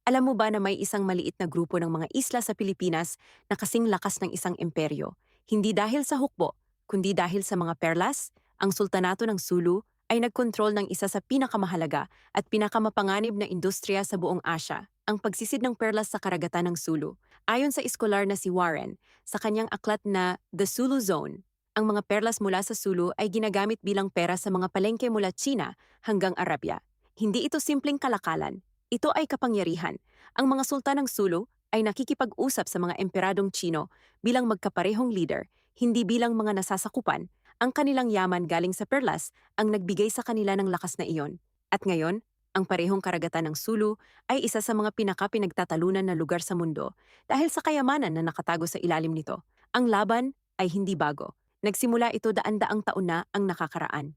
Alam mo ba na may isang maliit na grupo ng mga isla sa Pilipinas na kasing lakas ng isang imperyo? Hindi dahil sa hukbo, kundi dahil sa mga perlas, ang Sultanato ng Sulu ay nagkontrol ng isa sa pinakamahalaga at pinakamapanganib na industriya sa buong Asya, ang pagsisid ng perlas sa karagatan ng Sulu. Ayon sa iskolar na si Warren, sa kanyang aklat na The Sulu Zone, ang mga perlas mula sa Sulu ay ginagamit bilang pera sa mga palengke mula China hanggang Arabia. Hindi ito simpleng kalakalan, ito ay kapangyarihan. Ang mga sultan ng Sulu ay nakikipag-usap sa mga emperadong Chino bilang magkaparehong leader, hindi bilang mga nasasakupan. Ang kanilang yaman galing sa perlas ang nagbigay sa kanila ng lakas na iyon. At ngayon, ang parehong karagatan ng Sulu ay isa sa mga pinaka-pinagtatalunan na lugar sa mundo dahil sa kayamanan na nakatago sa ilalim nito. Ang laban ay hindi bago. Nagsimula ito daan-daang taon na ang nakakaraan.